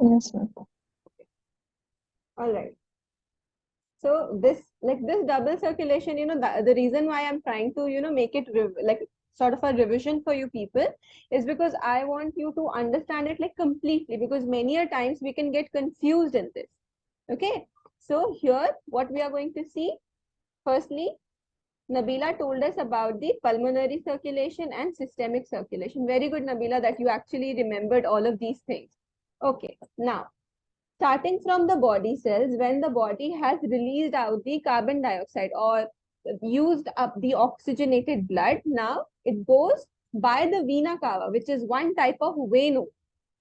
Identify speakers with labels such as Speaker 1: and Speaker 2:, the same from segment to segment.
Speaker 1: Yes, ma'am.
Speaker 2: All right. So this double circulation, the reason why I'm trying to, make it like sort of a revision for you people is because I want you to understand it like completely, because many a times we can get confused in this. Okay. So here, what we are going to see, firstly, Nabila told us about the pulmonary circulation and systemic circulation. Very good, Nabila, that you actually remembered all of these things. Okay. Now, starting from the body cells, when the body has released out the carbon dioxide or used up the oxygenated blood, now it goes by the vena cava, which is one type of vein.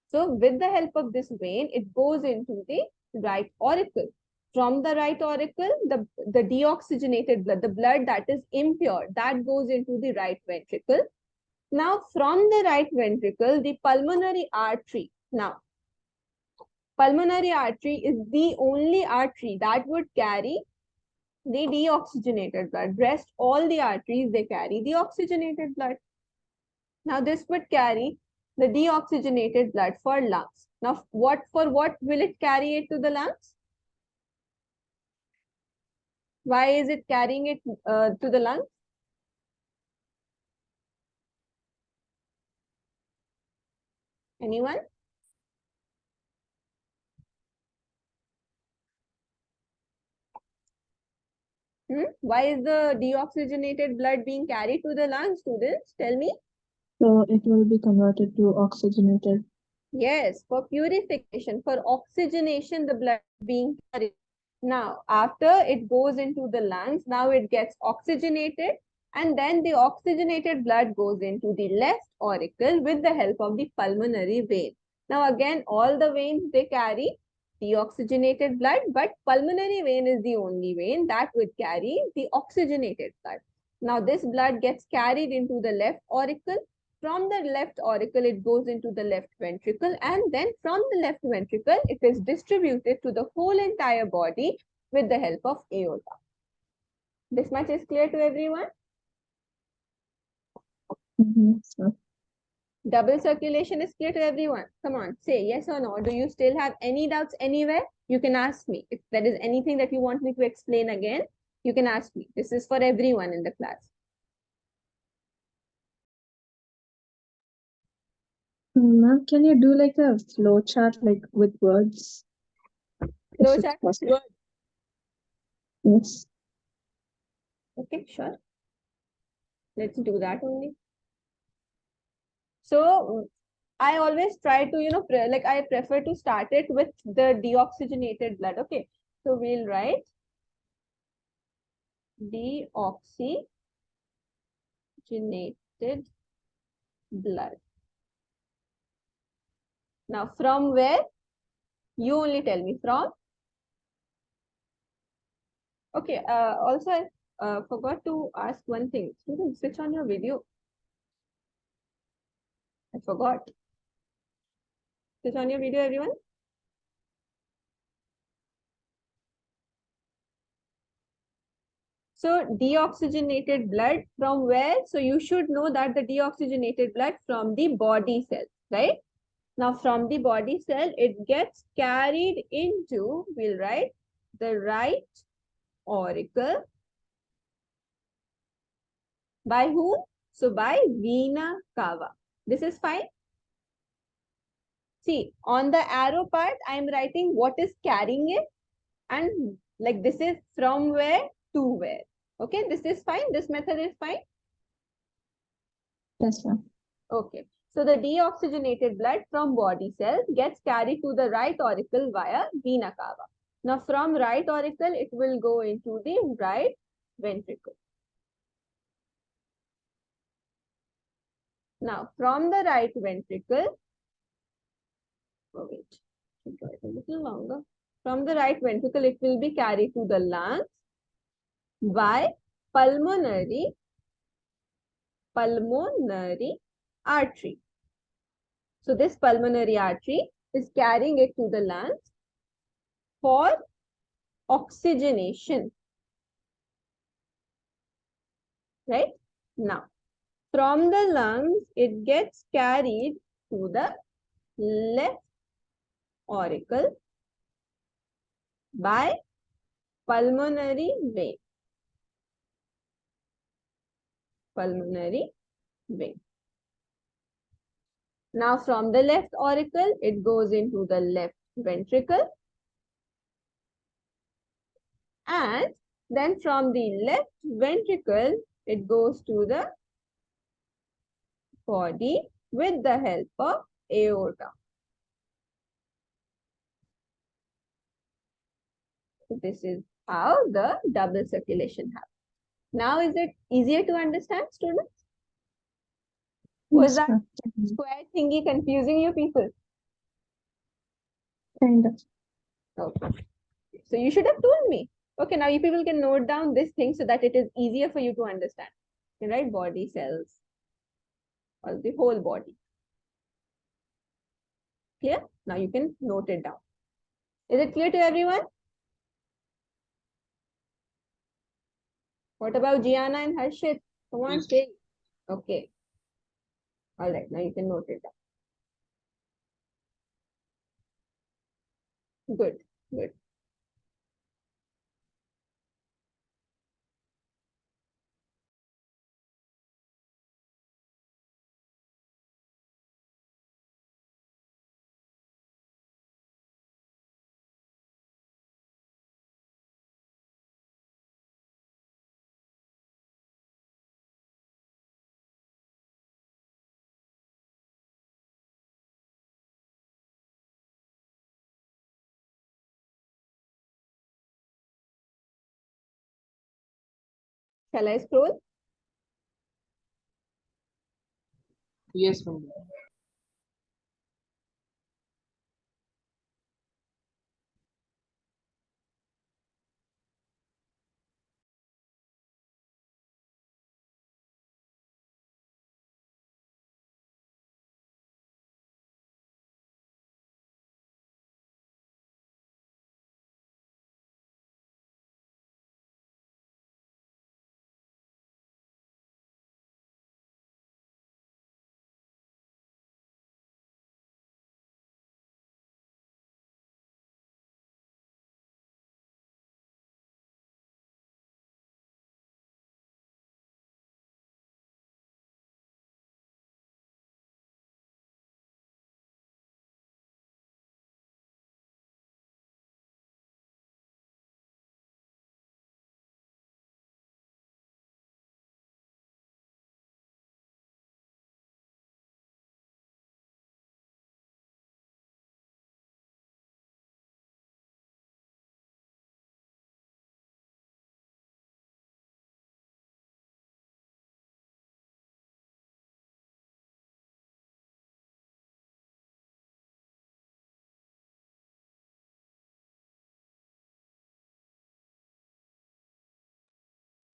Speaker 2: So with the help of this vein, it goes into the right auricle. From the right auricle, the deoxygenated blood, the blood that is impure, that goes into the right ventricle. Now from the right ventricle, the pulmonary artery. Now pulmonary artery is the only artery that would carry the deoxygenated blood. Rest all the arteries, they carry the oxygenated blood. Now this would carry the deoxygenated blood for lungs. Now for what will it carry it to the lungs? Why is it carrying it to the lungs? Anyone? Why is the deoxygenated blood being carried to the lungs, students? Tell me.
Speaker 1: So it will be converted to oxygenated.
Speaker 2: Yes, for purification, for oxygenation, the blood is being carried. Now, after it goes into the lungs, now it gets oxygenated, and then the oxygenated blood goes into the left auricle with the help of the pulmonary vein. Now, again, all the veins, they carry deoxygenated blood, but pulmonary vein is the only vein that would carry the oxygenated blood. Now, this blood gets carried into the left auricle. From the left auricle, it goes into the left ventricle, and then from the left ventricle, it is distributed to the whole entire body with the help of aorta. This much is clear to everyone?
Speaker 1: So,
Speaker 2: Double circulation is clear to everyone? Come on, say yes or no. Do you still have any doubts anywhere? You can ask me. If there is anything that you want me to explain again, you can ask me. This is for everyone in the class.
Speaker 1: ma'am, can you do like a flow chart like with words, if it's
Speaker 2: Flowchart with
Speaker 1: possible?
Speaker 2: words.
Speaker 1: Yes.
Speaker 2: Okay, sure. Let's do that only. So I always try to, I prefer to start it with the deoxygenated blood. Okay. So we'll write deoxygenated blood. Now from where? You only tell me from. Okay. Also, I forgot to ask one thing. Students, switch on your video. I forgot. Switch on your video, everyone. So deoxygenated blood from where? So you should know that the deoxygenated blood from the body cells, right? Now from the body cell, it gets carried into, we'll write, the right auricle. By whom? So by vena cava. This is fine. See, on the arrow part, I am writing what is carrying it, and like this is from where to where. Okay, this is fine. This method is fine.
Speaker 1: Yes, ma'am.
Speaker 2: Okay. So the deoxygenated blood from body cells gets carried to the right auricle via vena cava. Now from right auricle, it will go into the right ventricle. Now from the right ventricle, oh wait, should write a little longer. From the right ventricle, it will be carried to the lungs by pulmonary artery. So this pulmonary artery is carrying it to the lungs for oxygenation. Right? Now, from the lungs, it gets carried to the left auricle by pulmonary vein. Pulmonary vein. Now from the left auricle, it goes into the left ventricle, and then from the left ventricle, it goes to the body with the help of aorta. So this is how the double circulation happens. Now is it easier to understand, students? Was
Speaker 1: Yes,
Speaker 2: that
Speaker 1: ma'am.
Speaker 2: square thingy confusing you people?
Speaker 1: Kind of.
Speaker 2: Okay. So you should have told me. Okay, now you people can note down this thing so that it is easier for you to understand. You can write body cells or the whole body. Clear? Now you can note it down. Is it clear to everyone? What about Gianna and Harshit? Come on,
Speaker 3: Yes.
Speaker 2: say. Okay. All right. Now you can note it down. Good. Good. Shall I scroll?
Speaker 3: Yes, ma'am.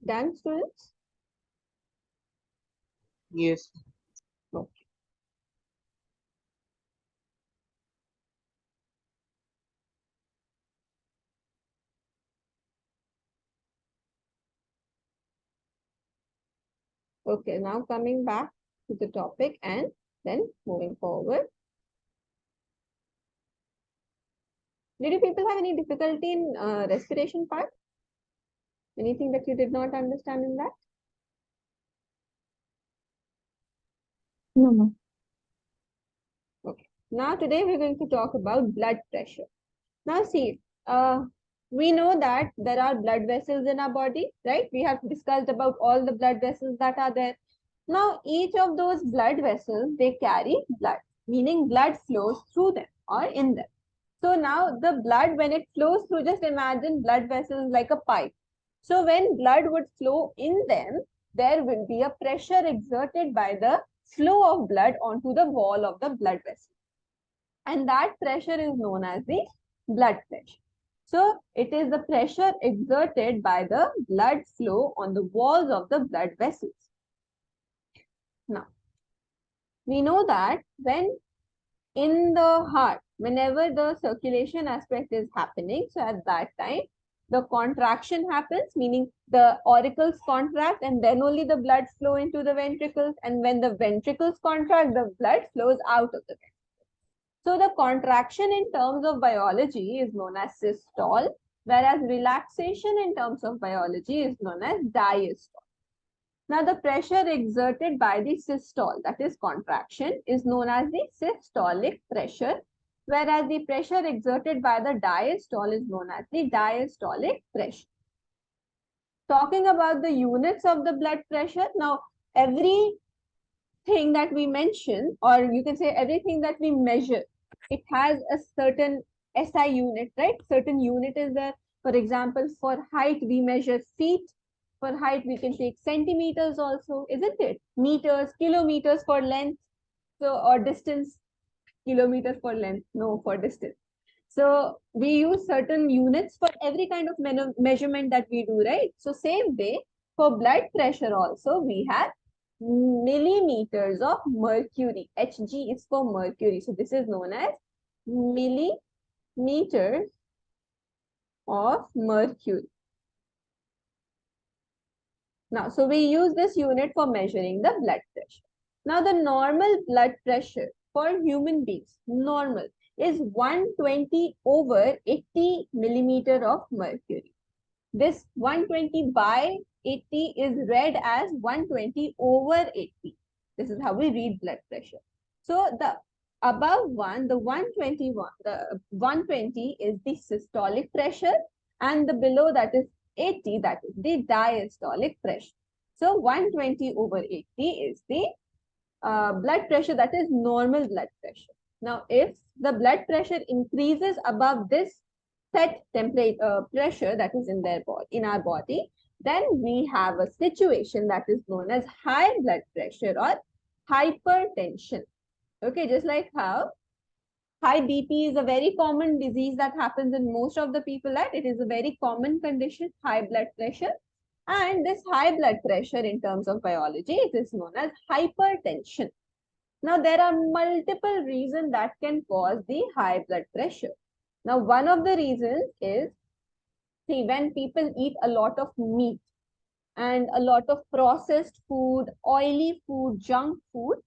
Speaker 2: Done, students?
Speaker 3: Yes.
Speaker 2: Okay. Okay. Now coming back to the topic and then moving forward. Did you people have any difficulty in respiration part? Anything that you did not understand in that?
Speaker 1: No, no.
Speaker 2: Okay. Now today we're going to talk about blood pressure. Now see, we know that there are blood vessels in our body, right? We have discussed about all the blood vessels that are there. Now each of those blood vessels, they carry blood, meaning blood flows through them or in them. So now the blood, when it flows through, just imagine blood vessels like a pipe. So when blood would flow in them, there will be a pressure exerted by the flow of blood onto the wall of the blood vessel. And that pressure is known as the blood pressure. So it is the pressure exerted by the blood flow on the walls of the blood vessels. Now, we know that when in the heart, whenever the circulation aspect is happening, so at that time, the contraction happens, meaning the auricles contract and then only the blood flow into the ventricles. And when the ventricles contract, the blood flows out of the ventricles. So the contraction in terms of biology is known as systole, whereas relaxation in terms of biology is known as diastole. Now the pressure exerted by the systole, that is contraction, is known as the systolic pressure, whereas the pressure exerted by the diastole is known as the diastolic pressure. Talking about the units of the blood pressure, now everything that we mention, or you can say everything that we measure, it has a certain SI unit, right? Certain unit is there. For example, for height, we measure feet. For height, we can take centimeters also, isn't it? Meters, kilometers for length, so or distance, kilometers for length, no, for distance. So we use certain units for every kind of measurement that we do, right? So same way for blood pressure also we have millimeters of mercury. Hg is for mercury. So this is known as millimeters of mercury. Now, so we use this unit for measuring the blood pressure. Now, the normal blood pressure for human beings, normal, is 120 over 80 millimeter of mercury. This 120 by 80 is read as 120 over 80. This is how we read blood pressure. So the above one, the 120 is the systolic pressure, and the below that is 80, that is the diastolic pressure. So 120 over 80 is the blood pressure, that is normal blood pressure. Now, if the blood pressure increases above this set temperature pressure that is in our body, then we have a situation that is known as high blood pressure or hypertension. Okay, just like how high BP is a very common disease that happens in most of the people, that it is a very common condition, high blood pressure. And this high blood pressure in terms of biology, it is known as hypertension. Now, there are multiple reasons that can cause the high blood pressure. Now, one of the reasons is, see, when people eat a lot of meat and a lot of processed food, oily food, junk food.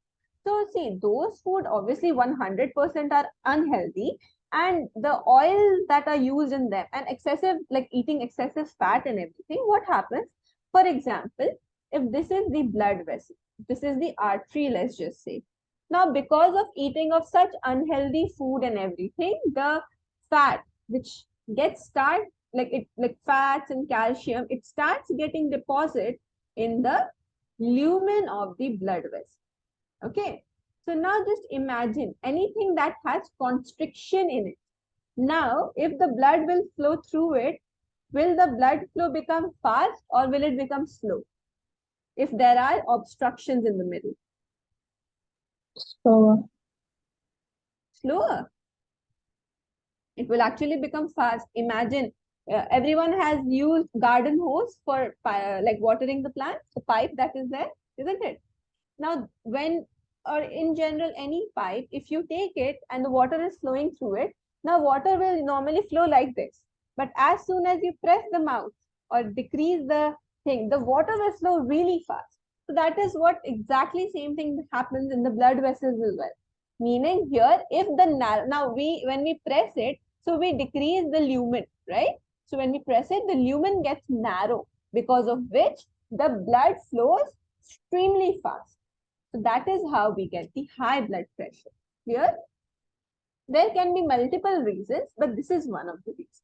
Speaker 2: So, see, those food obviously 100% are unhealthy, and the oil that are used in them and excessive, like eating excessive fat and everything, what happens? For example, if this is the blood vessel, this is the artery, let's just say. Now, because of eating of such unhealthy food and everything, the fat which gets started, like fats and calcium, it starts getting deposit in the lumen of the blood vessel. Okay. So now just imagine anything that has constriction in it. Now, if the blood will flow through it, will the blood flow become fast or will it become slow? If there are obstructions in the middle.
Speaker 1: So,
Speaker 2: Slower. It will actually become fast. Imagine everyone has used garden hose for like watering the plants, the pipe that is there, isn't it? Now, when or in general, any pipe, if you take it and the water is flowing through it, now water will normally flow like this. But as soon as you press the mouth or decrease the thing, the water will flow really fast. So that is what exactly same thing happens in the blood vessels as well. Meaning here, if the now when we press it, so we decrease the lumen, right? So when we press it, the lumen gets narrow, because of which the blood flows extremely fast. So that is how we get the high blood pressure. Clear? There can be multiple reasons, but this is one of the reasons.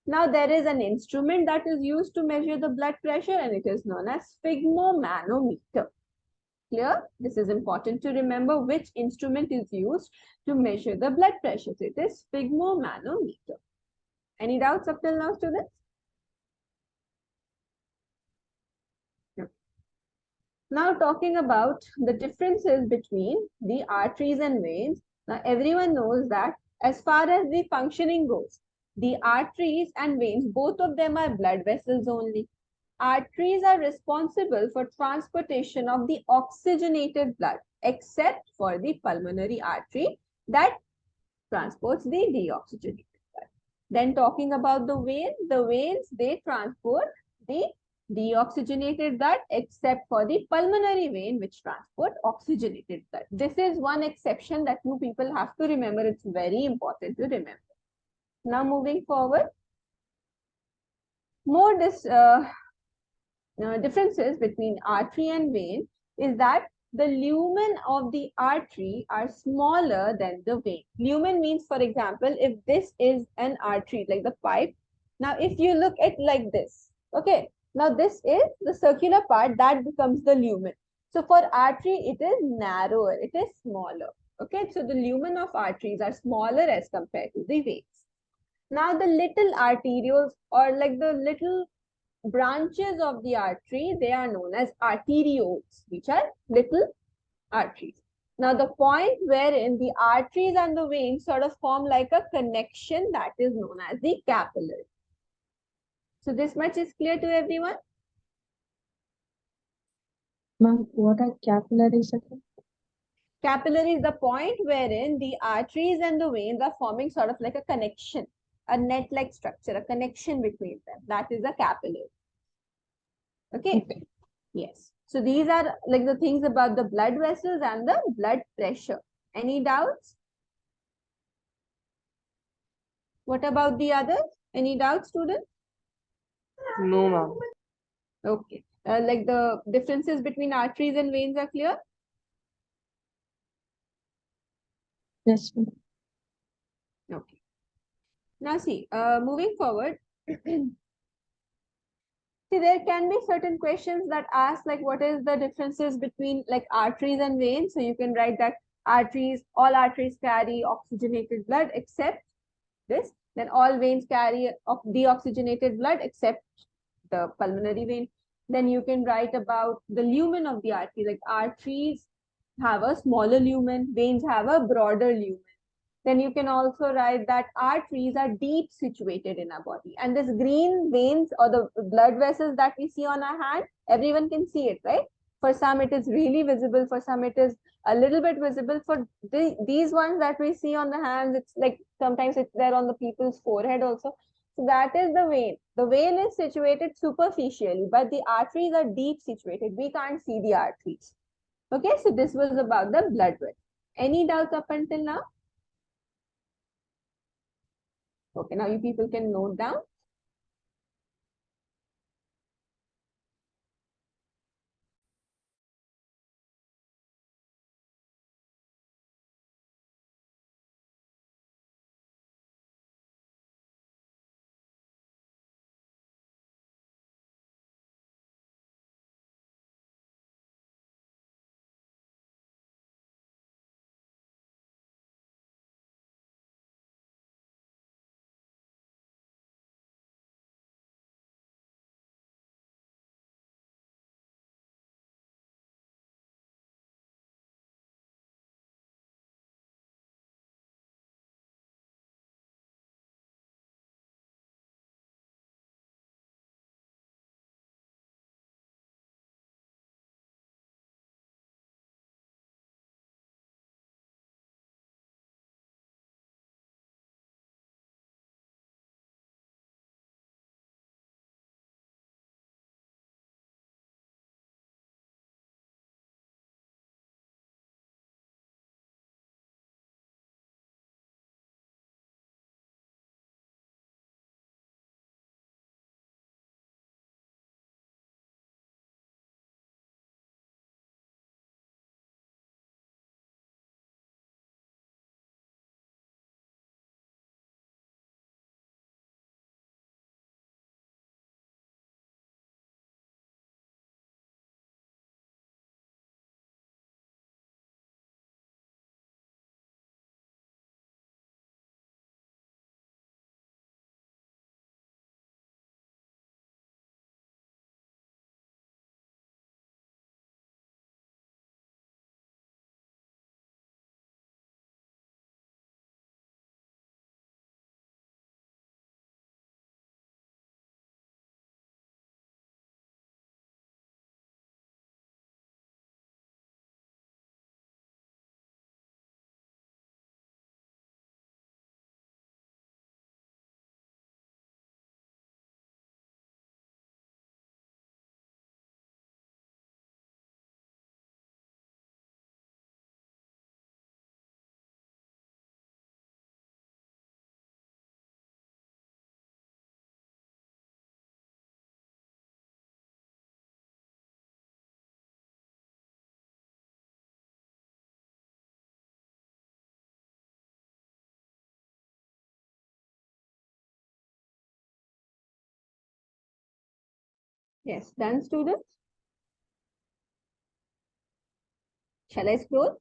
Speaker 2: Now there is an instrument that is used to measure the blood pressure, and it is known as sphygmomanometer. Clear? This is important to remember which instrument is used to measure the blood pressure. So it is sphygmomanometer. Any doubts up till now, students? No. Now talking about the differences between the arteries and veins. Now everyone knows that as far as the functioning goes, the arteries and veins, both of them are blood vessels only. Arteries are responsible for transportation of the oxygenated blood, except for the pulmonary artery that transports the deoxygenated blood. Then talking about the veins, they transport the deoxygenated blood except for the pulmonary vein which transport oxygenated blood. This is one exception that you people have to remember. It's very important to remember. Now moving forward, more differences between artery and vein is that the lumen of the artery are smaller than the vein. Lumen means, for example, if this is an artery, like the pipe. Now, if you look at like this, okay, now this is the circular part that becomes the lumen. So for artery, it is narrower, it is smaller. Okay, so the lumen of arteries are smaller as compared to the veins. Now the little arterioles, or like the little branches of the artery, they are known as arterioles, which are little arteries. Now the point wherein the arteries and the veins sort of form like a connection, that is known as the capillary. So this much is clear to everyone?
Speaker 1: Ma'am, what are capillaries again?
Speaker 2: Capillary is the point wherein the arteries and the veins are forming sort of like a connection, a net-like structure, a connection between them. That is a capillary. Okay? Yes. So these are like the things about the blood vessels and the blood pressure. Any doubts? What about the others? Any doubts, students?
Speaker 3: No, ma'am.
Speaker 2: Okay. Like the differences between arteries and veins are clear?
Speaker 1: Yes, ma'am.
Speaker 2: Okay. Now see, moving forward, see, there can be certain questions that ask like what is the differences between like arteries and veins. So you can write that arteries, all arteries carry oxygenated blood except this. Then all veins carry deoxygenated blood except the pulmonary vein. Then you can write about the lumen of the artery, like arteries have a smaller lumen, veins have a broader lumen. Then you can also write that arteries are deep situated in our body. And this green veins or the blood vessels that we see on our hand, everyone can see it, right? For some, it is really visible. For some, it is a little bit visible. For these ones that we see on the hands, it's like sometimes it's there on the people's forehead also. So that is the vein. The vein is situated superficially, but the arteries are deep situated. We can't see the arteries. Okay, so this was about the blood vessel. Any doubts up until now? Okay, now you people can note down. Yes, done students. Shall I scroll?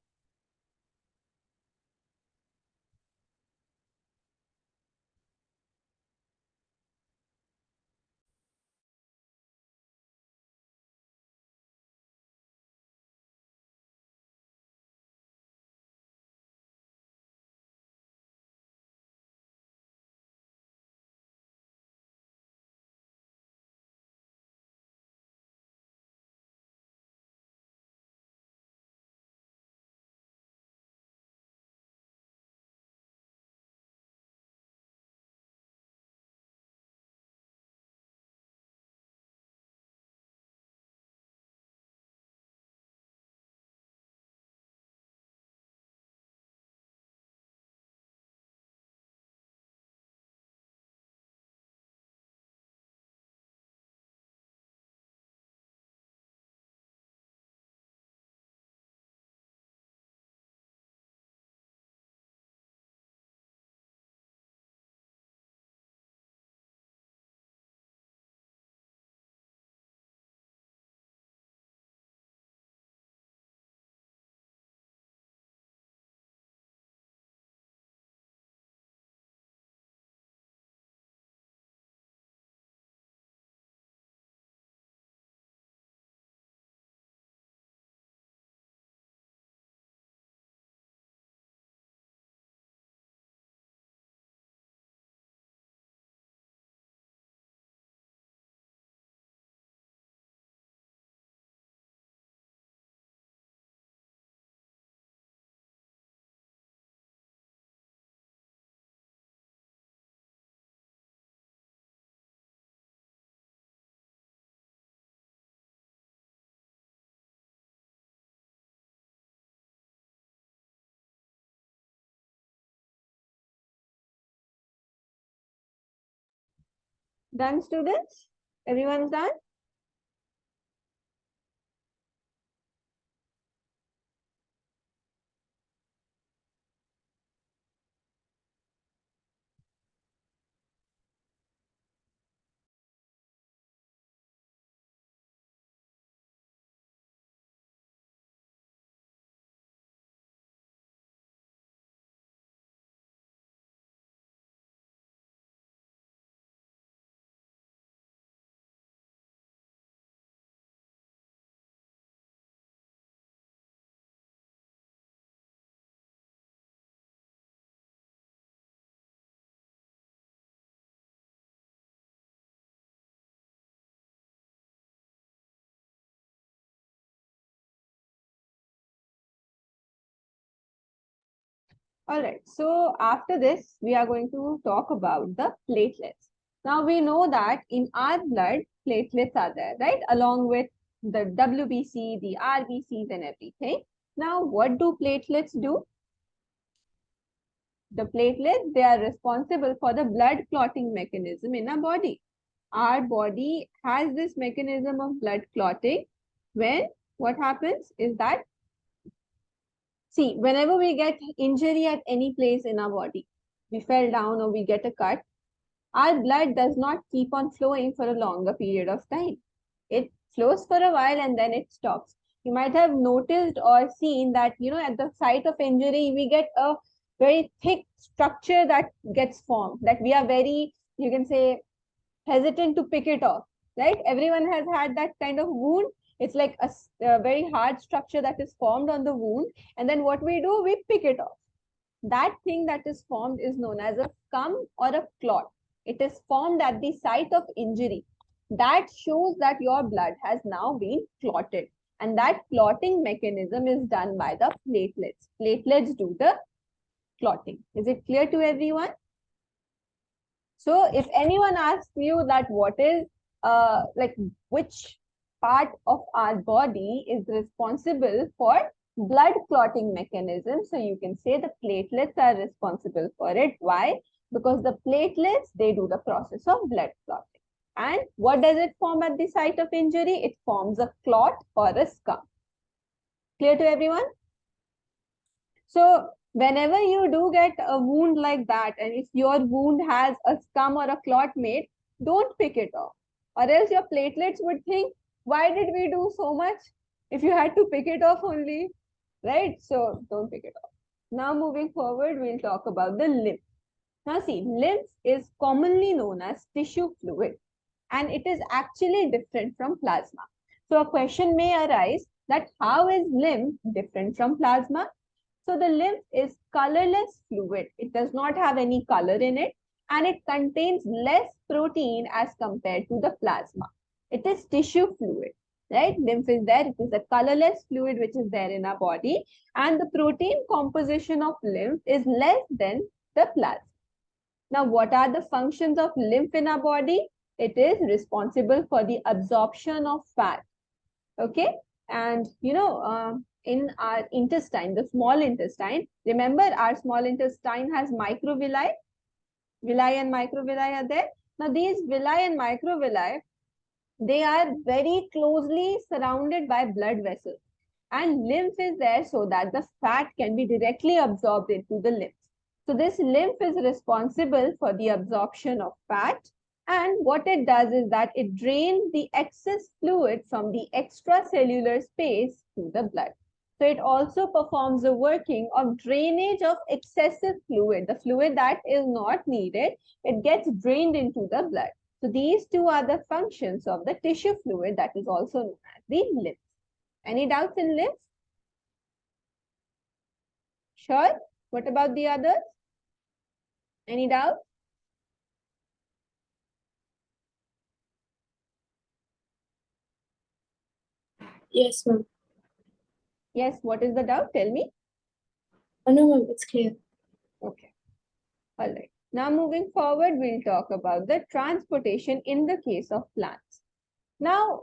Speaker 2: Done students? Everyone's done? All right. So after this, we are going to talk about the platelets. Now we know that in our blood, platelets are there, right? Along with the WBC, the RBCs and everything. Now, what do platelets do? The platelets, they are responsible for the blood clotting mechanism in our body. Our body has this mechanism of blood clotting when what happens is that, see, whenever we get injury at any place in our body, we fell down or we get a cut, our blood does not keep on flowing for a longer period of time. It flows for a while and then it stops. You might have noticed or seen that, at the site of injury, we get a very thick structure that gets formed, that we are very, you can say, hesitant to pick it off, right? Everyone has had that kind of wound. It's like a very hard structure that is formed on the wound. And then what we do, we pick it off. That thing that is formed is known as a scum or a clot. It is formed at the site of injury. That shows that your blood has now been clotted. And that clotting mechanism is done by the platelets. Platelets do the clotting. Is it clear to everyone? So if anyone asks you that what is like which part of our body is responsible for blood clotting mechanism, so you can say the platelets are responsible for it. Why? Because the platelets, they do the process of blood clotting. And what does it form at the site of injury? It forms a clot or a scum. Clear to everyone? So whenever you do get a wound like that, and if your wound has a scum or a clot made, don't pick it off. Or else your platelets would think, why did we do so much if you had to pick it off only, right? So don't pick it off. Now moving forward, we'll talk about the lymph. Now see, lymph is commonly known as tissue fluid, and it is actually different from plasma. So a question may arise that how is lymph different from plasma? So the lymph is colorless fluid. It does not have any color in it, and it contains less protein as compared to the plasma. It is tissue fluid, right? Lymph is there. It is a colorless fluid which is there in our body, and the protein composition of lymph is less than the plasma. Now, what are the functions of lymph in our body? It is responsible for the absorption of fat. Okay, and in our intestine, the small intestine, remember our small intestine has microvilli. Villi and microvilli are there. Now these villi and microvilli, they are very closely surrounded by blood vessels, and lymph is there so that the fat can be directly absorbed into the lymph. So this lymph is responsible for the absorption of fat, and what it does is that it drains the excess fluid from the extracellular space to the blood. So it also performs the working of drainage of excessive fluid. The fluid that is not needed, it gets drained into the blood. So these two are the functions of the tissue fluid that is also known as the lymph. Any doubts in lymph? Sure. What about the others? Any doubts?
Speaker 1: Yes, ma'am.
Speaker 2: Yes, what is the doubt? Tell me.
Speaker 1: Oh, no, ma'am, it's clear.
Speaker 2: Okay. All right. Now moving forward, we'll talk about the transportation in the case of plants. Now,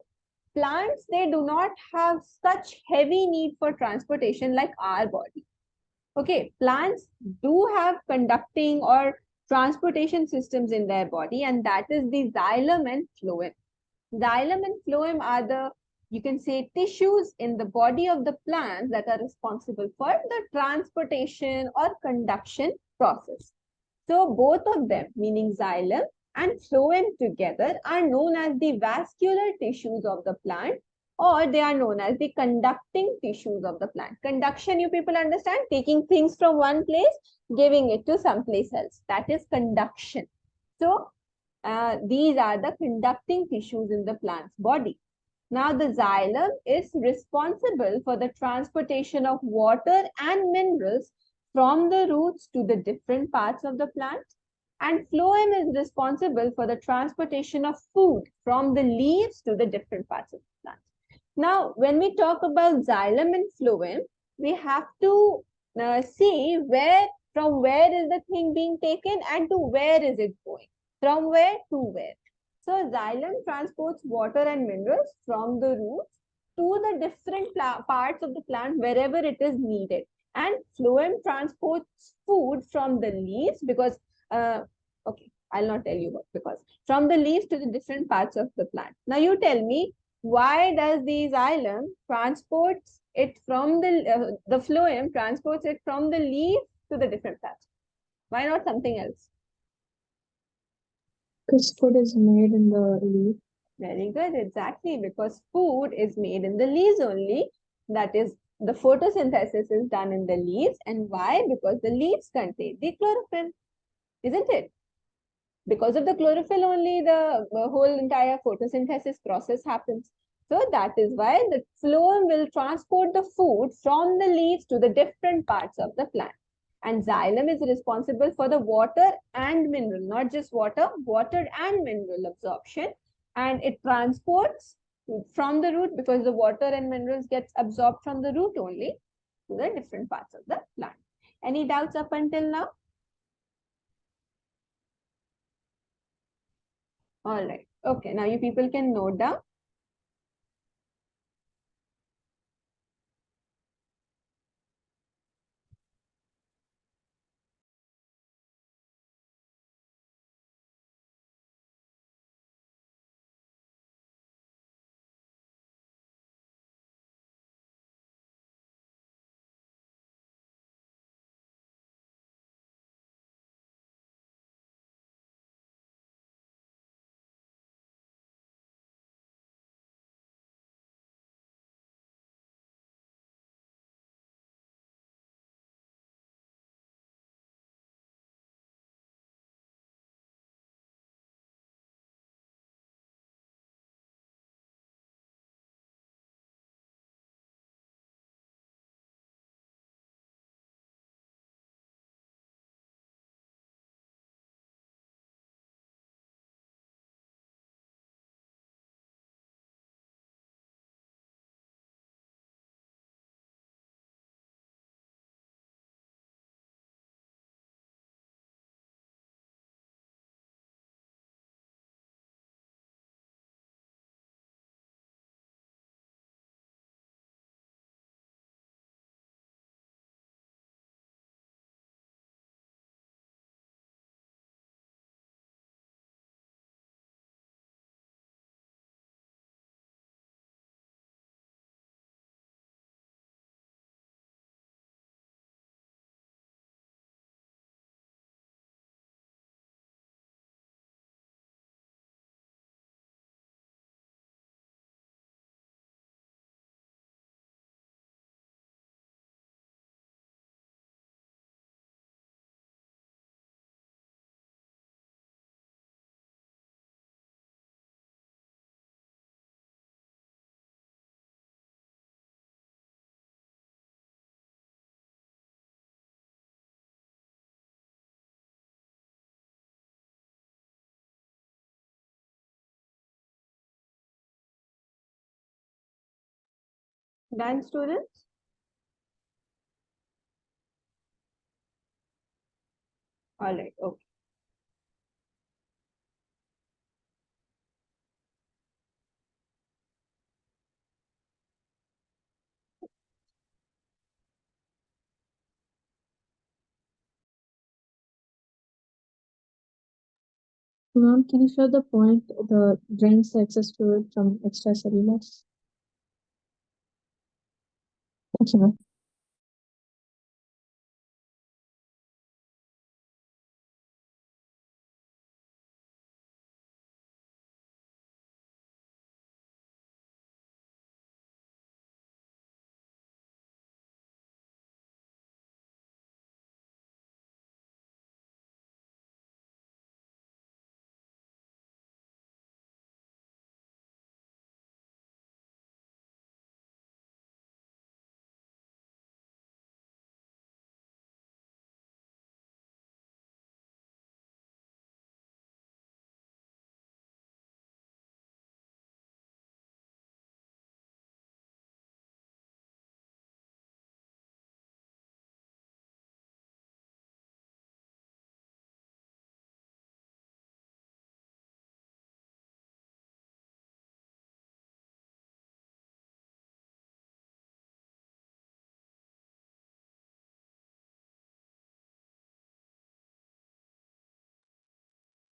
Speaker 2: plants, they do not have such heavy need for transportation like our body. Okay, plants do have conducting or transportation systems in their body, and that is the xylem and phloem. Xylem and phloem are the, you can say, tissues in the body of the plants that are responsible for the transportation or conduction process. So both of them, meaning xylem and phloem together, are known as the vascular tissues of the plant, or they are known as the conducting tissues of the plant. Conduction, you people understand? Taking things from one place, giving it to someplace else. That is conduction. So these are the conducting tissues in the plant's body. Now, the xylem is responsible for the transportation of water and minerals from the roots to the different parts of the plant. And phloem is responsible for the transportation of food from the leaves to the different parts of the plant. Now, when we talk about xylem and phloem, we have to see from where is the thing being taken and to where is it going. From where to where. So xylem transports water and minerals from the roots to the different parts of the plant wherever it is needed. And phloem transports food from the leaves because, okay, I'll not tell you what, because from the leaves to the different parts of the plant. Now you tell me, why does the xylem transports it from the phloem transports it from the leaf to the different parts? Why not something else?
Speaker 1: Because food is made in the leaf.
Speaker 2: Very good, exactly, because food is made in the leaves only. That is, the photosynthesis is done in the leaves. And why? Because the leaves contain the chlorophyll, isn't it? Because of the chlorophyll only, the whole entire photosynthesis process happens. So that is why the phloem will transport the food from the leaves to the different parts of the plant. And xylem is responsible for the water and mineral, not just water, water and mineral absorption. And it transports from the root, because the water and minerals gets absorbed from the root only, to the different parts of the plant. Any doubts up until now? All right. Okay. Now you people can note down. Done, students? All right, okay.
Speaker 1: Ma'am, can you show the point the drains excess fluid from extracellulars? Thank you, ma'am.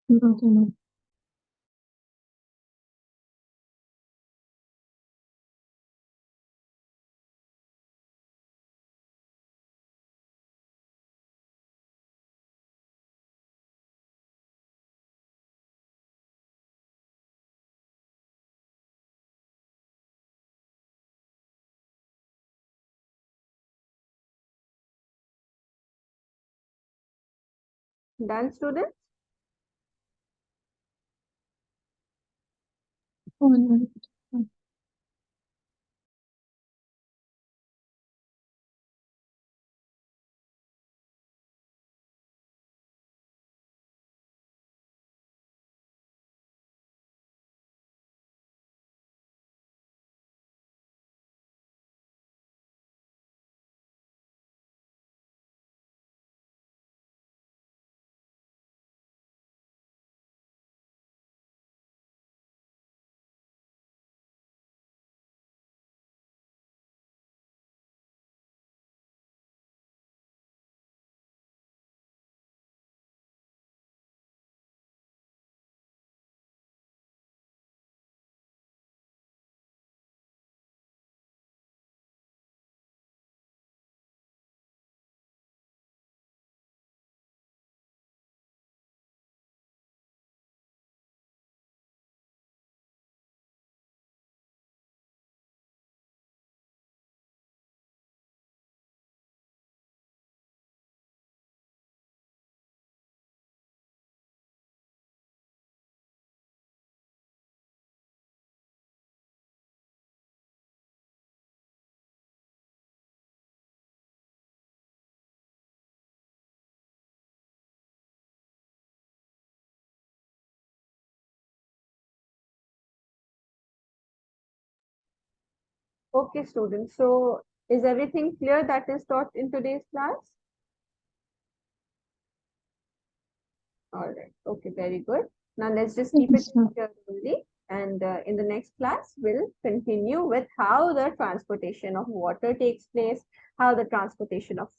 Speaker 1: Okay, ma'am.
Speaker 2: Done, students?
Speaker 1: 1 minute.
Speaker 2: Okay, students. So is everything clear that is taught in today's class? All right. Okay, very good. Now let's just keep it
Speaker 1: Yes, ma'am.
Speaker 2: here only. And in the next class, we'll continue with how the transportation of water takes place, how the transportation of